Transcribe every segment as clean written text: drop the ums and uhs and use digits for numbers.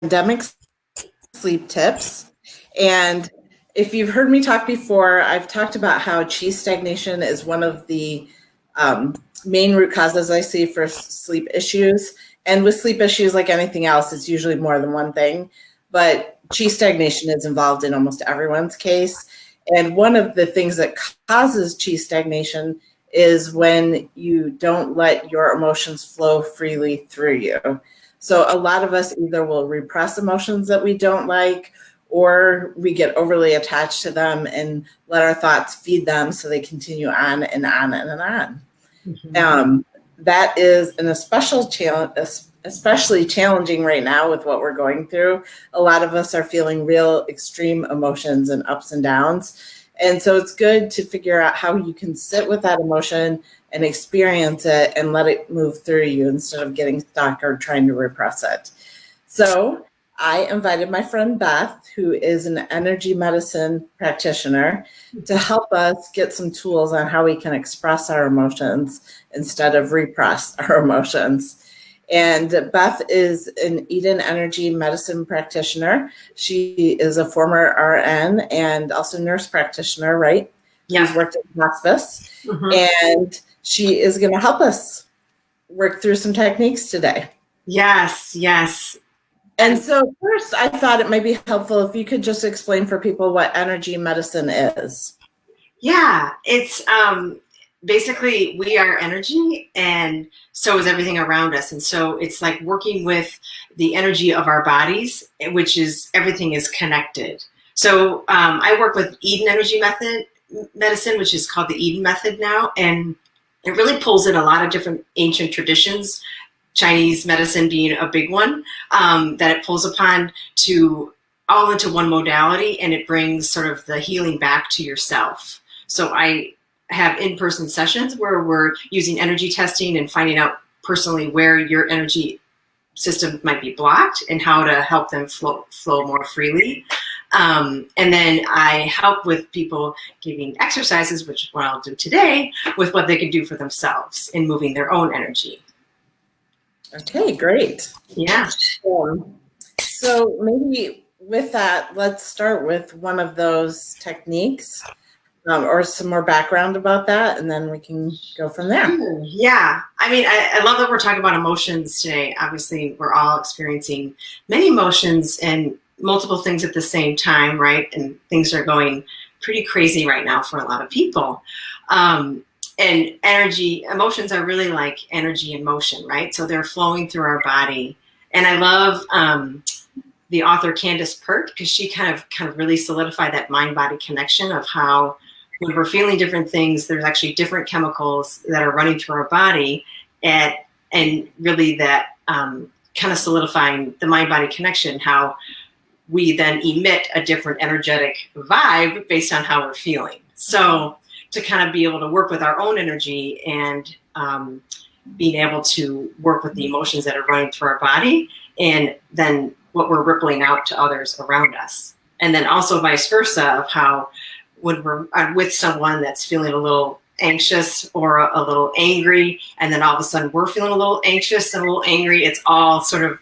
pandemic sleep tips. And if you've heard me talk before, I've talked about how chi stagnation is one of the main root causes I see for sleep issues. And with sleep issues, like anything else, it's usually more than one thing. But chi stagnation is involved in almost everyone's case. And one of the things that causes chi stagnation is when you don't let your emotions flow freely through you. So a lot of us either will repress emotions that we don't like, or we get overly attached to them and let our thoughts feed them so they continue on and on and on. Mm-hmm. That is an especially challenging right now with what we're going through. A lot of us are feeling real extreme emotions and ups and downs. And so it's good to figure out how you can sit with that emotion and experience it and let it move through you instead of getting stuck or trying to repress it. So I invited my friend Beth, who is an energy medicine practitioner, to help us get some tools on how we can express our emotions instead of repress our emotions. And Beth is an Eden energy medicine practitioner. She is a former RN and also nurse practitioner, right? Yeah. She's worked in hospice. Mm-hmm. And she is going to help us work through some techniques today. Yes, yes. And so first, I thought it might be helpful if you could just explain for people what energy medicine is. Yeah, it's basically we are energy, and so is everything around us. And so it's like working with the energy of our bodies, which is everything is connected. So I work with Eden energy medicine, which is called the Eden method now. And it really pulls in a lot of different ancient traditions, Chinese medicine being a big one, that it pulls upon to all into one modality, and it brings sort of the healing back to yourself. So I have in-person sessions where we're using energy testing and finding out personally where your energy system might be blocked and how to help them flow more freely. And then I help with people giving exercises, which is what I'll do today, with what they can do for themselves in moving their own energy. Okay, great. Yeah. So maybe with that, let's start with one of those techniques or some more background about that, and then we can go from there. Yeah. I mean, I love that we're talking about emotions today. Obviously, we're all experiencing many emotions and multiple things at the same time, right? And things are going pretty crazy right now for a lot of people. And emotions are really like energy in motion, right? So they're flowing through our body. And I love the author Candace Pert, because she kind of really solidified that mind-body connection of how when we're feeling different things, there's actually different chemicals that are running through our body, and really that kind of solidifying the mind-body connection, how we then emit a different energetic vibe based on how we're feeling. So to kind of be able to work with our own energy and being able to work with the emotions that are running through our body, and then what we're rippling out to others around us. And then also vice versa, of how when we're with someone that's feeling a little anxious or a little angry, and then all of a sudden we're feeling a little anxious and a little angry, it's all sort of,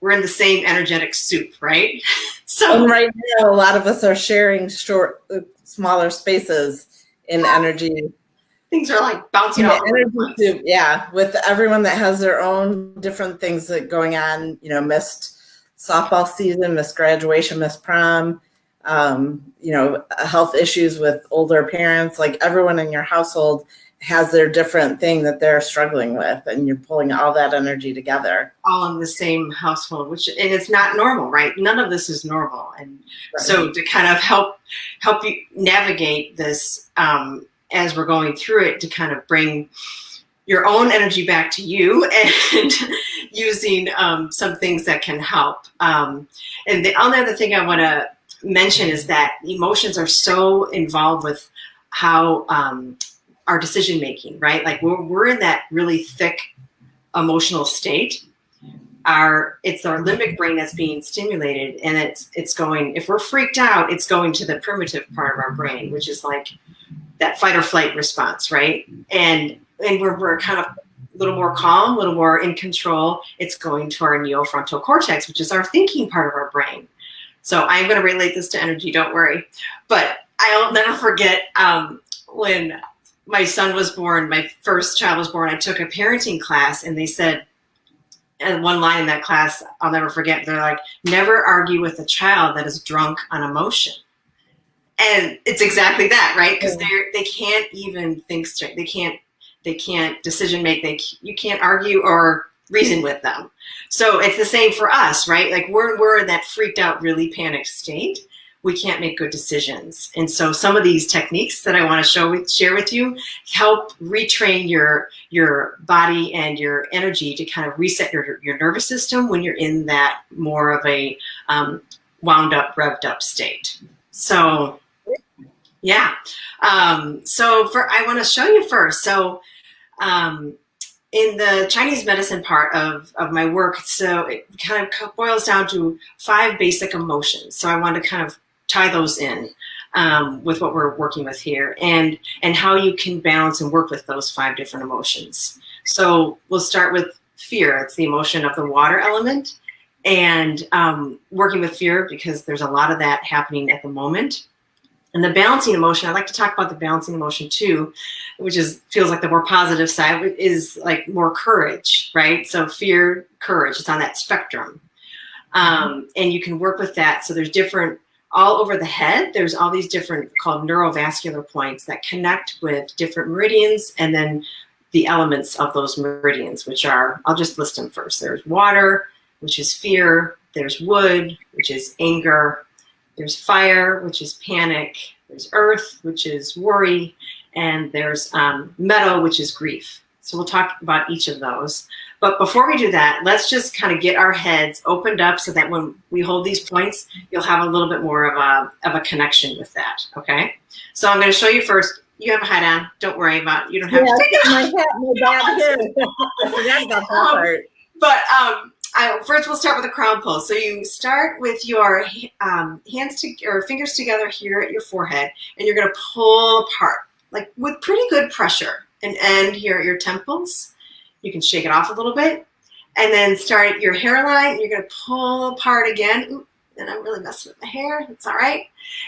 we're in the same energetic soup, right? So and right now, a lot of us are sharing smaller spaces in energy. Things are like bouncing off the energy soup, yeah, with everyone that has their own different things that going on, missed softball season, missed graduation, missed prom, health issues with older parents. Like everyone in your household has their different thing that they're struggling with, and you're pulling all that energy together. All in the same household, and it's not normal, right? None of this is normal. And right. So to kind of help you navigate this as we're going through it, to kind of bring your own energy back to you, and using some things that can help. And the only other thing I want to mention is that emotions are so involved with how our decision making, right? Like we're in that really thick emotional state. It's our limbic brain that's being stimulated, and it's going, if we're freaked out, it's going to the primitive part of our brain, which is like that fight or flight response, right? And we're kind of little more calm, a little more in control, it's going to our neofrontal cortex, which is our thinking part of our brain. So I'm going to relate this to energy, don't worry. But I'll never forget when my son was born, my first child was born, I took a parenting class, and they said, and one line in that class I'll never forget, they're like, never argue with a child that is drunk on emotion. And it's exactly that, right? Because they can't even think straight. They can't decision make. You can't argue or reason with them. So it's the same for us, right? Like we're in that freaked out, really panicked state. We can't make good decisions. And so some of these techniques that I want to share with you help retrain your body and your energy to kind of reset your nervous system when you're in that more of a wound up, revved up state. So yeah. I want to show you first. So in the Chinese medicine part of my work, so it kind of boils down to 5 basic emotions. So I want to kind of tie those in with what we're working with here, and how you can balance and work with those 5 different emotions. So we'll start with fear. It's the emotion of the water element, and working with fear because there's a lot of that happening at the moment. And the balancing emotion, I like to talk about the balancing emotion too, which feels like the more positive side, is like more courage, right? So fear, courage, it's on that spectrum. And you can work with that. So there's different, all over the head, there's all these different called neurovascular points that connect with different meridians, and then the elements of those meridians, which are, I'll just list them first. There's water, which is fear. There's wood, which is anger. There's fire, which is panic. There's earth, which is worry. And there's meadow, which is grief. So we'll talk about each of those. But before we do that, let's just kind of get our heads opened up so that when we hold these points, you'll have a little bit more of a connection with that, okay? So I'm going to show you first. You have a hat on. Don't worry about it. You don't have to take it off. My hat, my bad hair. I forgot about that part. But first, we'll start with a crown pose. So you start with your fingers together here at your forehead, and you're going to pull apart, like with pretty good pressure, and end here at your temples. You can shake it off a little bit, and then start at your hairline. You're going to pull apart again. Ooh, and I'm really messing with my hair. It's all right.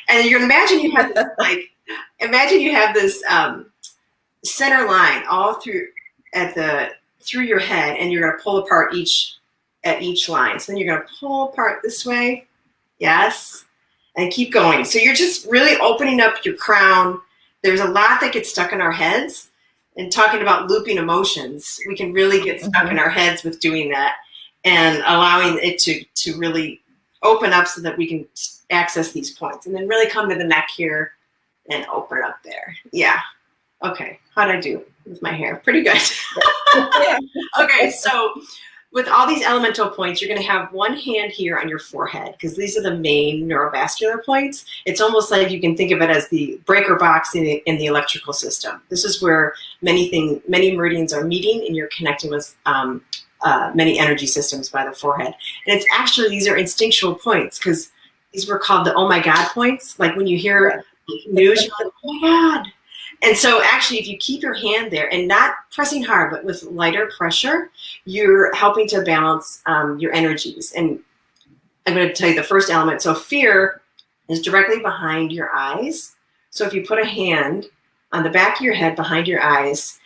And then you're going to imagine you have this, center line all through your head, and you're going to pull apart at each line. So then you're going to pull apart this way. Yes. And keep going. So you're just really opening up your crown. There's a lot that gets stuck in our heads. And talking about looping emotions, we can really get stuck in our heads with doing that, and allowing it to really open up so that we can access these points. And then really come to the neck here and open up there. Yeah. Okay. How'd I do with my hair? Pretty good. Okay. So with all these elemental points, you're going to have one hand here on your forehead, because these are the main neurovascular points. It's almost like you can think of it as the breaker box in the electrical system. This is where many meridians are meeting, and you're connecting with many energy systems by the forehead. And it's actually, these are instinctual points, because these were called the oh my God points. Like when you hear news, you're like, oh my God. And so actually, if you keep your hand there and not pressing hard, but with lighter pressure, you're helping to balance your energies. And I'm going to tell you the first element. So fear is directly behind your eyes. So if you put a hand on the back of your head behind your eyes,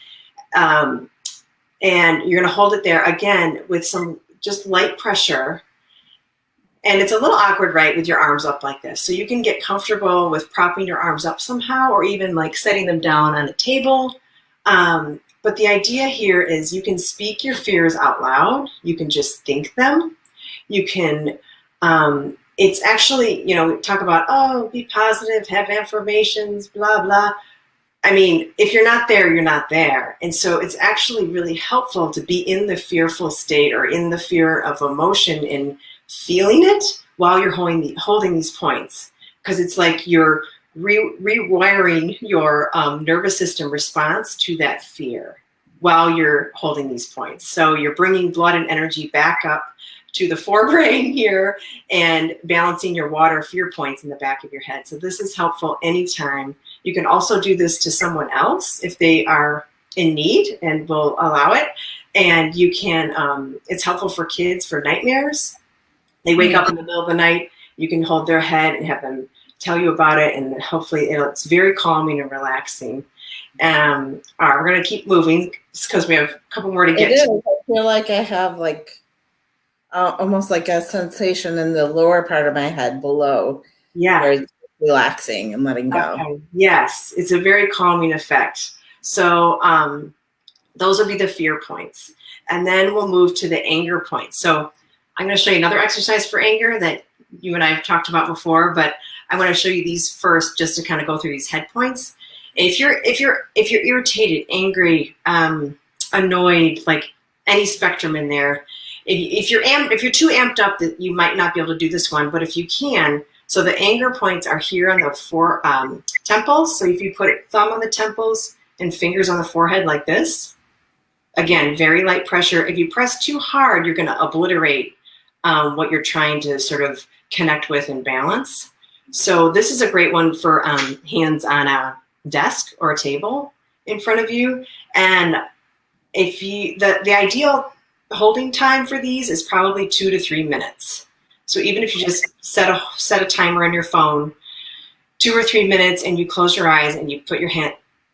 and you're going to hold it there again with some just light pressure. And it's a little awkward, right, with your arms up like this. So you can get comfortable with propping your arms up somehow, or even like setting them down on a table. But the idea here is you can speak your fears out loud. You can just think them. You can, it's actually, we talk about, oh, be positive, have affirmations, blah, blah. I mean, if you're not there, you're not there. And so it's actually really helpful to be in the fearful state, or in the fear of emotion, and feeling it while you're holding these points, because it's like you're rewiring your nervous system response to that fear while you're holding these points. So you're bringing blood and energy back up to the forebrain here, and balancing your water fear points in the back of your head. So this is helpful anytime. You can also do this to someone else if they are in need and will allow it. And you can, it's helpful for kids for nightmares. They wake up in the middle of the night, you can hold their head and have them tell you about it, and hopefully it's very calming and relaxing. All right, we're going to keep moving because we have a couple more to get to. I feel like I have almost like a sensation in the lower part of my head below. Yeah. Where it's relaxing and letting go. Okay. Yes, it's a very calming effect. So those will be the fear points. And then we'll move to the anger points. So I'm going to show you another exercise for anger that you and I have talked about before, but I want to show you these first just to kind of go through these head points. If you're irritated, angry, annoyed, like any spectrum in there, if you're too amped up, that you might not be able to do this one, but if you can, so the anger points are here on the four temples. So if you put thumb on the temples and fingers on the forehead like this, again, very light pressure. If you press too hard, you're going to obliterate what you're trying to sort of connect with and balance. So this is a great one for hands on a desk or a table in front of you. And if you, the ideal holding time for these is probably 2 to 3 minutes. So even if you just set a timer on your phone, 2 or 3 minutes, and you close your eyes and you put your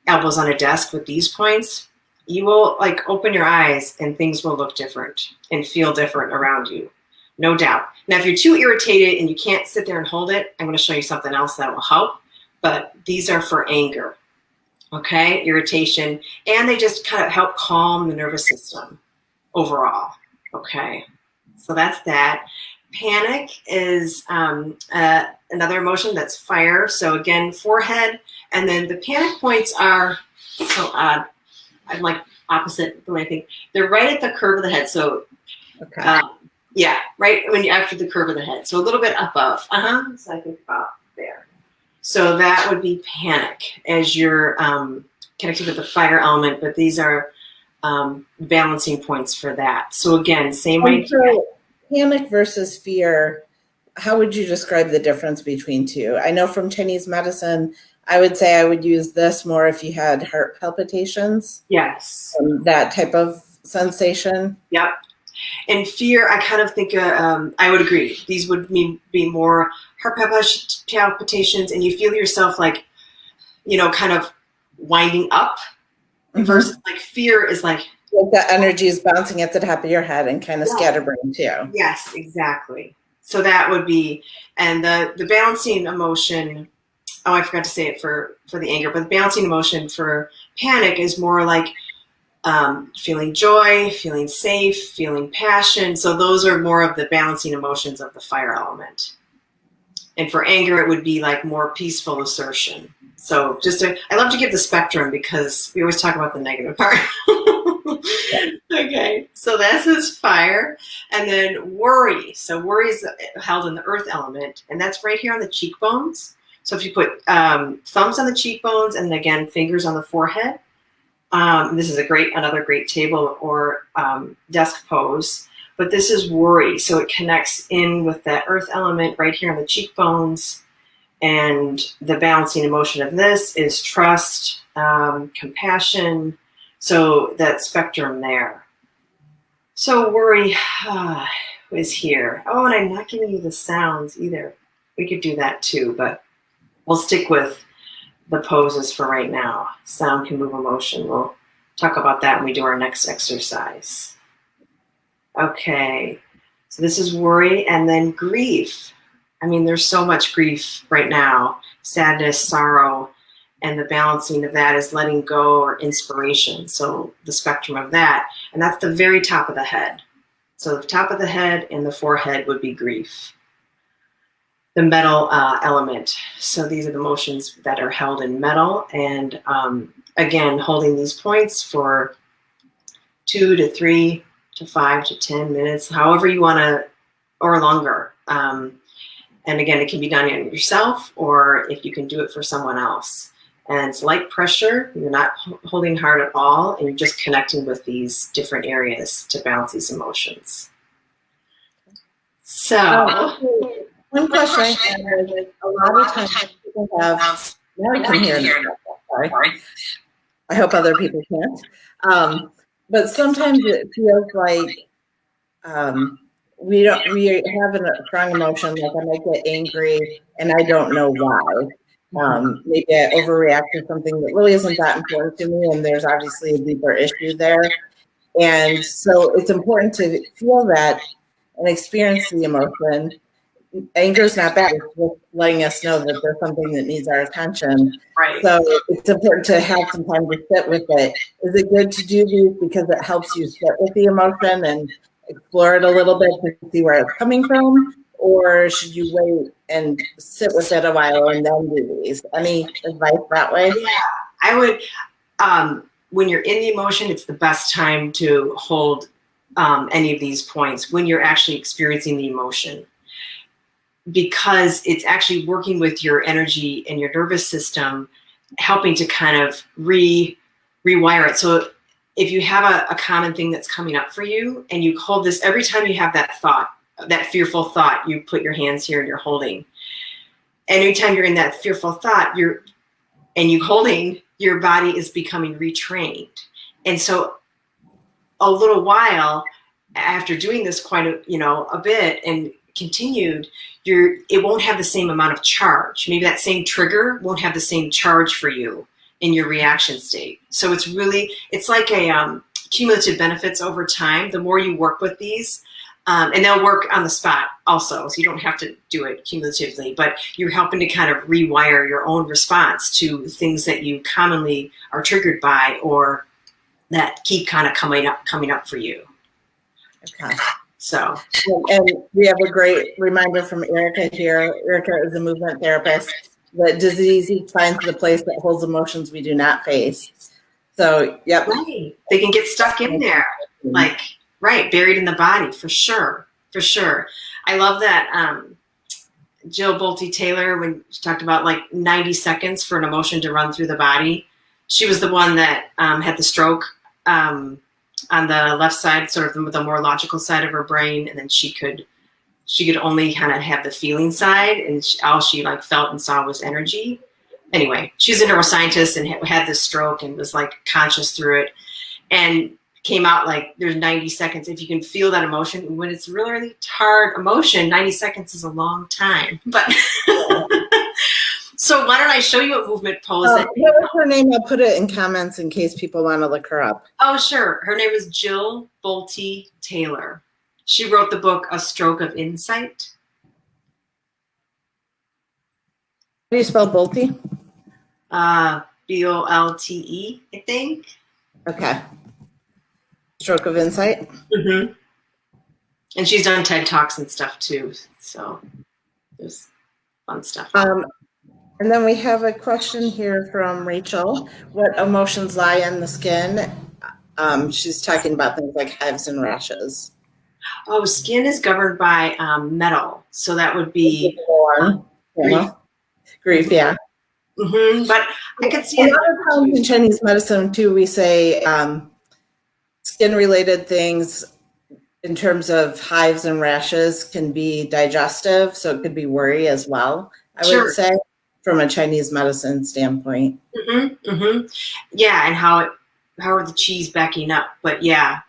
elbows on a desk with these points, you will like open your eyes and things will look different and feel different around you. No doubt. Now, if you're too irritated and you can't sit there and hold it, I'm going to show you something else that will help. But these are for anger, okay? Irritation. And they just kind of help calm the nervous system overall, okay? So that's that. Panic is another emotion that's fire. So again, forehead. And then the panic points are so odd. I'm like opposite the way I think. They're right at the curve of the head. So okay. Yeah, right when you after the curve of the head. So a little bit above. So I think about there. So that would be panic as you're connected with the fire element, but these are balancing points for that. So again, same idea. So panic versus fear, how would you describe the difference between two? I know from Chinese medicine, I would say I would use this more if you had heart palpitations. Yes. That type of sensation. Yep. And fear, I kind of think, I would agree. These would be more heart palpitations, and you feel yourself like, kind of winding up. Versus like fear is like the energy is bouncing at the top of your head and kind of scatterbrained too. Yes, exactly. So that would be, and the balancing emotion. Oh, I forgot to say it for the anger, but the balancing emotion for panic is more like feeling joy, feeling safe, feeling passion. So those are more of the balancing emotions of the fire element. And for anger, it would be like more peaceful assertion. So I love to give the spectrum because we always talk about the negative part. Okay, so that's his fire. And then worry. So worry is held in the earth element, and that's right here on the cheekbones. So if you put thumbs on the cheekbones and again, fingers on the forehead, this is another great table or desk pose, but this is worry. So it connects in with that earth element right here on the cheekbones. And the balancing emotion of this is trust, compassion. So that spectrum there. So worry is here. Oh, and I'm not giving you the sounds either. We could do that too, but we'll stick with the poses for right now. Sound can move emotion. We'll talk about that when we do our next exercise. Okay, so this is worry, and then grief. I mean, there's so much grief right now, sadness, sorrow, and the balancing of that is letting go or inspiration. So the spectrum of that, and that's the very top of the head. So the top of the head and the forehead would be grief. The metal element. So these are the emotions that are held in metal. And again, holding these points for 2 to 3 to 5 to 10 minutes, however you want to, or longer. And again, it can be done on yourself or if you can do it for someone else. And it's light pressure. You're not holding hard at all. And you're just connecting with these different areas to balance these emotions. So... one question I have is a lot of times people have, now I can hear you. Sorry. I hope other people can't. But sometimes it feels like we have a strong emotion, like I might get angry and I don't know why. Maybe I overreact to something that really isn't that important to me, and there's obviously a deeper issue there. And so it's important to feel that and experience the emotion. Anger is not bad. It's just letting us know that there's something that needs our attention. Right. So it's important to have some time to sit with it. Is it good to do these because it helps you sit with the emotion and explore it a little bit to see where it's coming from? Or should you wait and sit with it a while and then do these? Any advice that way? Yeah, I would, when you're in the emotion, it's the best time to hold any of these points when you're actually experiencing the emotion, because it's actually working with your energy and your nervous system, helping to kind of rewire it. So if you have a common thing that's coming up for you and you hold this, every time you have that thought, that fearful thought, you put your hands here and you're holding. And anytime you're in that fearful thought, you're holding, your body is becoming retrained. And so a little while after doing this quite a bit and continued, it won't have the same amount of charge. Maybe that same trigger won't have the same charge for you in your reaction state. So it's like a cumulative benefits over time. The more you work with these, and they'll work on the spot also, so you don't have to do it cumulatively, but you're helping to kind of rewire your own response to things that you commonly are triggered by or that keep kind of coming up for you. Okay. So, and we have a great reminder from Erica here. Erica is a movement therapist. That disease finds the place that holds emotions we do not face. So, yep. Right. They can get stuck in there, like, right, buried in the body, for sure. For sure. I love that Jill Bolte Taylor, when she talked about like 90 seconds for an emotion to run through the body, she was the one that had the stroke on the left side, sort of the more logical side of her brain, and then she could only kind of have the feeling side, and all she like felt and saw was energy. Anyway, she's a neuroscientist and had this stroke and was like conscious through it, and came out like there's 90 seconds. If you can feel that emotion, when it's really, really hard emotion, 90 seconds is a long time. But so why don't I show you a movement pose? What was her name? I'll put it in comments in case people want to look her up. Oh, sure. Her name is Jill Bolte Taylor. She wrote the book, A Stroke of Insight. How do you spell Bolte? Bolte, I think. Okay. Stroke of Insight. Mm-hmm. And she's done TED Talks and stuff too. So there's fun stuff. And then we have a question here from Rachel. What emotions lie in the skin? She's talking about things like hives and rashes. Oh, skin is governed by metal. So that would be grief, yeah. Mm-hmm. But I could see a lot of times in Chinese medicine too, we say skin-related things in terms of hives and rashes can be digestive, so it could be worry as well, I would say, from a Chinese medicine standpoint. Mm-hmm, mm-hmm. Yeah, and how are the qis backing up? But yeah.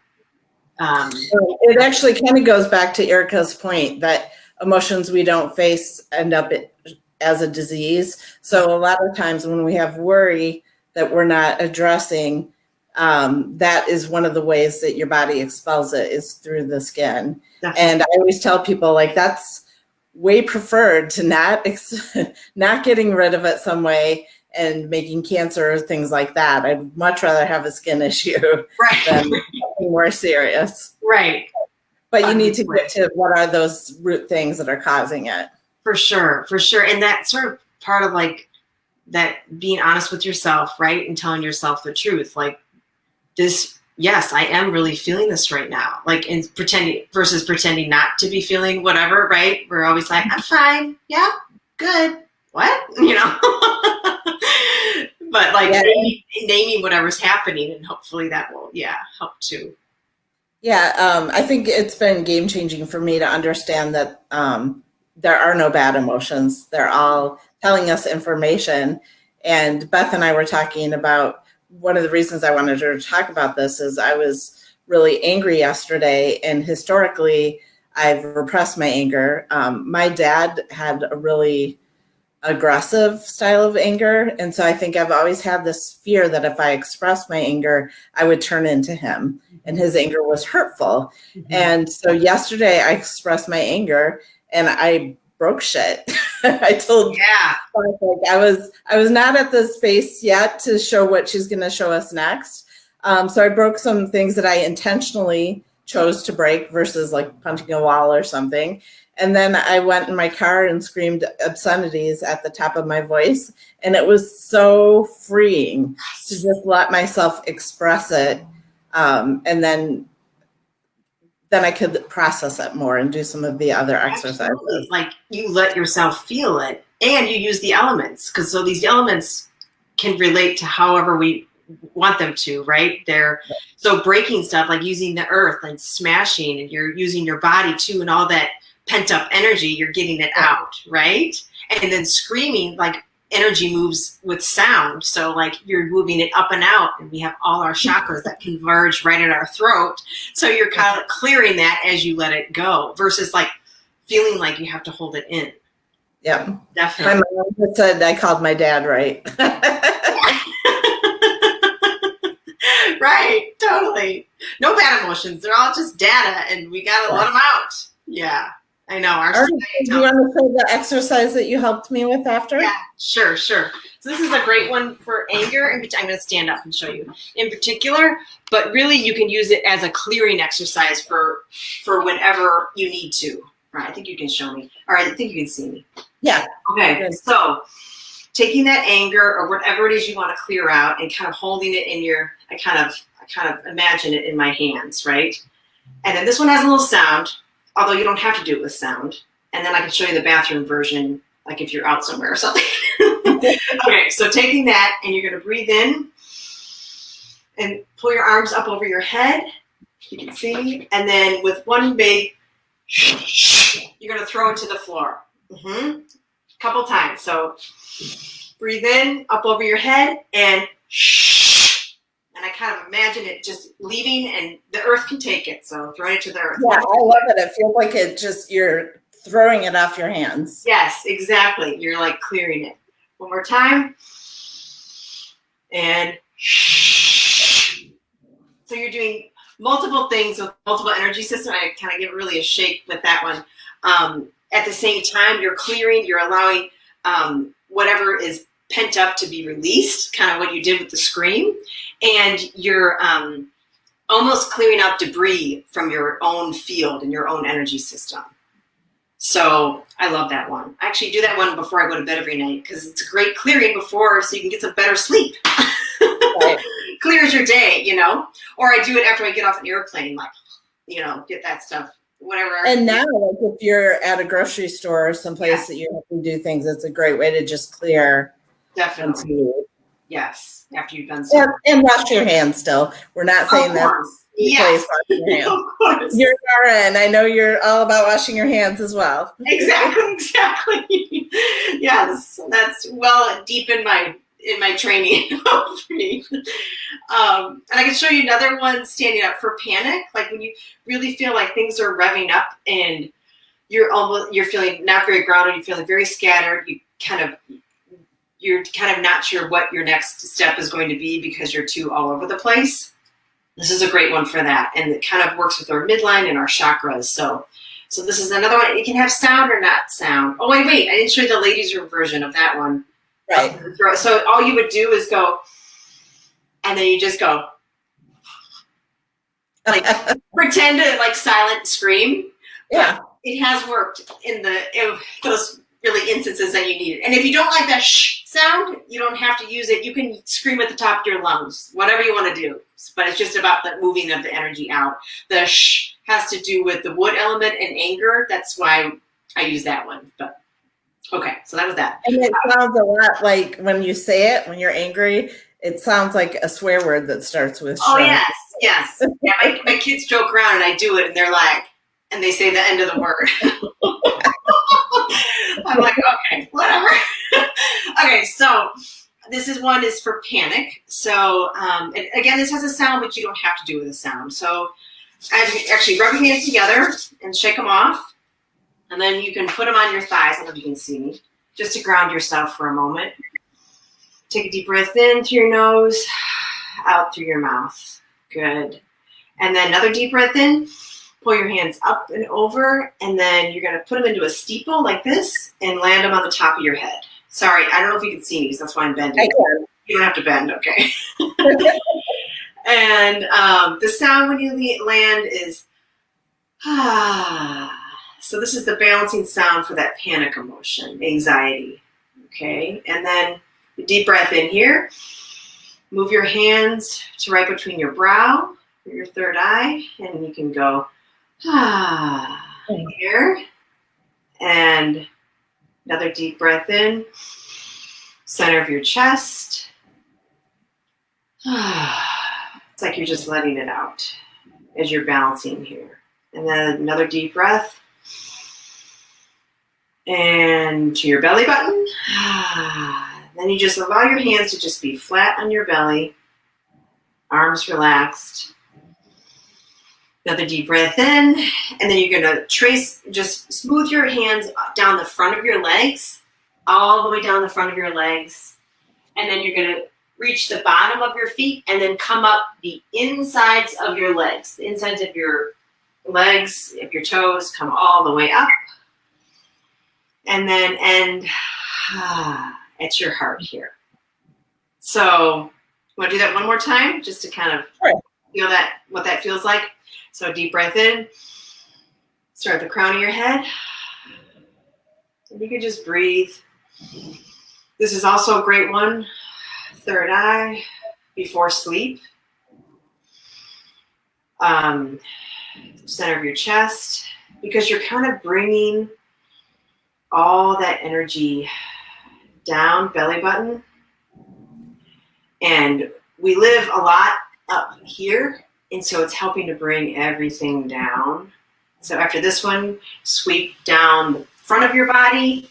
So it actually kind of goes back to Erica's point that emotions we don't face end up as a disease. So a lot of times when we have worry that we're not addressing, that is one of the ways that your body expels it is through the skin. Definitely. And I always tell people, like, that's way preferred to not getting rid of it some way and making cancer or things like that. I'd much rather have a skin issue than something more serious. Right. But you need to get to what are those root things that are causing it. For sure, for sure. And that sort of part of like that being honest with yourself, right? And telling yourself the truth. Like this, yes, I am really feeling this right now. Like in pretending not to be feeling whatever, right? We're always like, I'm fine. Yeah, good. What? You know? But like naming whatever's happening, and hopefully that will, help too. Yeah, I think it's been game changing for me to understand that there are no bad emotions. They're all telling us information. And Beth and I were talking about one of the reasons I wanted to talk about this is I was really angry yesterday, and historically, I've repressed my anger. My dad had a really aggressive style of anger, and so I think I've always had this fear that if I expressed my anger, I would turn into him, and his anger was hurtful. And so yesterday, I expressed my anger, and I broke shit. I told Beth, like, I was not at the space yet to show what she's going to show us next. So I broke some things that I intentionally chose to break versus like punching a wall or something. And then I went in my car and screamed obscenities at the top of my voice. And it was so freeing to just let myself express it. And then I could process it more and do some of the other exercises. Absolutely. Like you let yourself feel it, and you use the elements, because so these elements can relate to however we want them to, right? So breaking stuff, like using the earth and smashing, and you're using your body too, and all that pent up energy, you're getting it out, right? And then screaming, like energy moves with sound. So like you're moving it up and out, and we have all our chakras that converge right at our throat. So you're kind of clearing that as you let it go versus like feeling like you have to hold it in. Yeah, definitely. My mom said I called my dad right. Right, totally. No bad emotions. They're all just data, and we got to let them out. Yeah, I know. Do you want to show the exercise that you helped me with after? Yeah, sure. So this is a great one for anger, and I'm going to stand up and show you in particular, but really you can use it as a clearing exercise for whenever you need to. All right, I think you can show me. All right, I think you can see me. Yeah. Okay, so taking that anger or whatever it is you want to clear out and kind of holding it in your, I kind of imagine it in my hands, right? And then this one has a little sound, although you don't have to do it with sound. And then I can show you the bathroom version, like if you're out somewhere or something. Okay, so taking that, and you're going to breathe in and pull your arms up over your head, you can see, and then with one big, you're going to throw it to the floor. A couple times. So breathe in, up over your head, and I kind of imagine it just leaving, and the earth can take it. So throw it to the earth. Yeah, I love it. It feels like you're throwing it off your hands. Yes, exactly. You're like clearing it. One more time. And so you're doing multiple things with multiple energy systems. I kind of give it really a shake with that one. At the same time, you're clearing, you're allowing whatever is pent up to be released, kind of what you did with the scream. And you're almost clearing out debris from your own field and your own energy system. So I love that one. I actually do that one before I go to bed every night because it's a great clearing before, so you can get some better sleep. Right. Clears your day, Or I do it after I get off an airplane, like, get that stuff, whatever. And now, like if you're at a grocery store or someplace that you have to do things, it's a great way to just clear. Definitely. Yes, after you've done something. And wash your hands still. We're not saying that. Yes. Wash your hands. Of course. You're RN. I know you're all about washing your hands as well. Exactly. Yes, that's well deep in my training. And I can show you another one, standing up for panic. Like when you really feel like things are revving up and you're feeling not very grounded, you're feeling very scattered, you're kind of not sure what your next step is going to be because you're too all over the place. This is a great one for that. And it kind of works with our midline and our chakras. So this is another one. It can have sound or not sound. Oh, wait. I didn't show you the ladies' room version of that one. Right. So all you would do is go, and then you just go, like pretend to like silent scream. Yeah. It has worked in those really instances that you need it. And if you don't like that shh sound, you don't have to use it. You can scream at the top of your lungs, whatever you want to do. But it's just about the moving of the energy out. The shh has to do with the wood element and anger. That's why I use that one. But okay, so that was that. And it sounds a lot like when you say it, when you're angry, it sounds like a swear word that starts with oh, yes. Yeah, my kids joke around and I do it and they're like, and they say the end of the word. I'm like, okay, whatever. Okay, so this is for panic. So, and again, this has a sound, but you don't have to do it with a sound. So actually rub your hands together and shake them off. And then you can put them on your thighs. I don't know if you can see me. Just to ground yourself for a moment. Take a deep breath in through your nose, out through your mouth. Good. And then another deep breath in. Pull your hands up and over, and then you're going to put them into a steeple like this and land them on the top of your head. Sorry, I don't know if you can see me, because that's why I'm bending. I can. You don't have to bend, okay? And the sound when you land is ah. So this is the balancing sound for that panic emotion, anxiety, okay? And then a deep breath in here. Move your hands to right between your brow, your third eye, and you can go here. And another deep breath in, center of your chest. It's like you're just letting it out as you're balancing here. And then another deep breath. And to your belly button. Then you just allow your hands to just be flat on your belly, arms relaxed. Another deep breath in, and then you're gonna just smooth your hands down the front of your legs, all the way down the front of your legs. And then you're gonna reach the bottom of your feet and then come up the insides of your legs. The insides of your legs, of your toes, come all the way up. And then end at your heart here. So, want to do that one more time, just to kind of feel that, what that feels like. So, deep breath in. Start at the crown of your head. And you can just breathe. This is also a great one. Third eye before sleep. Center of your chest, because you're kind of bringing all that energy down, belly button. And we live a lot up here, and so it's helping to bring everything down. So after this one, sweep down the front of your body,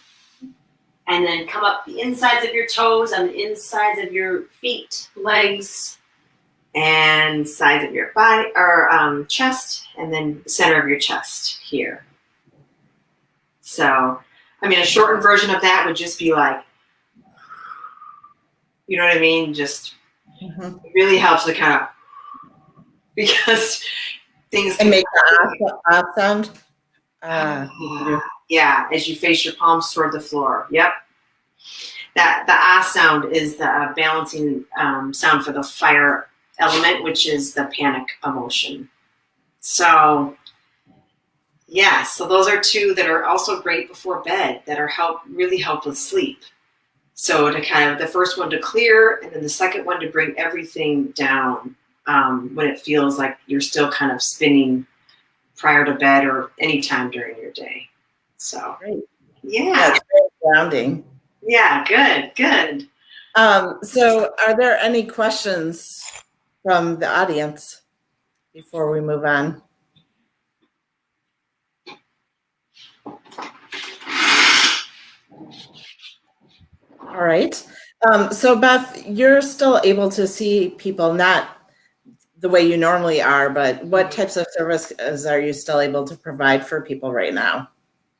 and then come up the insides of your toes and the insides of your feet, legs, and sides of your body, or chest, and then the center of your chest here. So, I mean, a shortened version of that would just be like, you know what I mean? Just it really helps to kind of, because things And make the ah sound. Yeah, as you face your palms toward the floor. Yep. That the ah sound is the balancing sound for the fire element, which is the panic emotion. So, yeah, so those are two that are also great before bed that are really help with sleep. So to kind of, the first one to clear, and then the second one to bring everything down when it feels like you're still kind of spinning prior to bed or any time during your day. So, great. Yeah. It's very grounding. Yeah, good. So are there any questions from the audience before we move on? All right. So Beth, you're still able to see people, not the way you normally are, but what types of services are you still able to provide for people right now?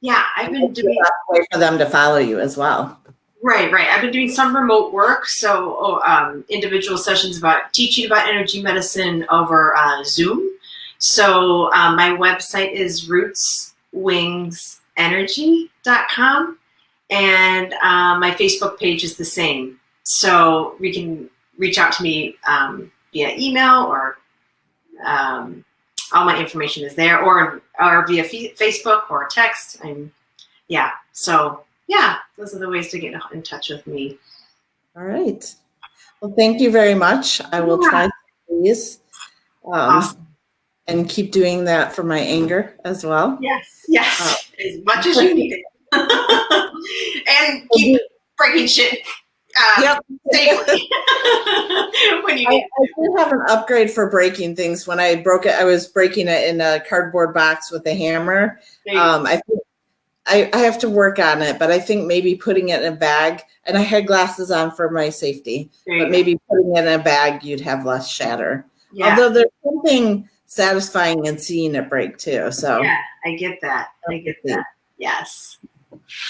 Yeah, I've been doing a way for them to follow you as well. Right. I've been doing some remote work, so individual sessions about teaching about energy medicine over Zoom. So my website is rootswingsenergy.com, and my Facebook page is the same. So we can reach out to me via email, or all my information is there, or via Facebook or text. Those are the ways to get in touch with me. All right. Well, thank you very much. I will try these Awesome. And keep doing that for my anger as well. Yes, as much as you need it. And keep breaking shit safely when you need it. I did have an upgrade for breaking things. When I broke it, I was breaking it in a cardboard box with a hammer. I have to work on it, but I think maybe putting it in a bag, and I had glasses on for my safety, but maybe putting it in a bag, you'd have less shatter. Yeah. Although there's something satisfying in seeing it break too. So yeah, I get that. Yes.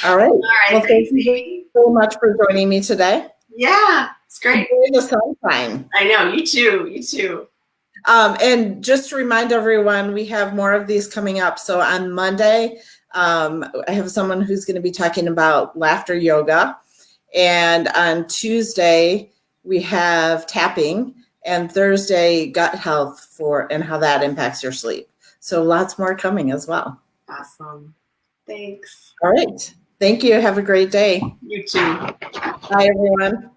All right. Well, thank you so much for joining me today. Yeah, it's great. Enjoy the sunshine. I know, you too. You too. And just to remind everyone, we have more of these coming up. So on Monday, I have someone who's going to be talking about laughter yoga. And on Tuesday, we have tapping. And Thursday, gut health and how that impacts your sleep. So lots more coming as well. Awesome. Thanks. All right. Thank you. Have a great day. You too. Bye, everyone.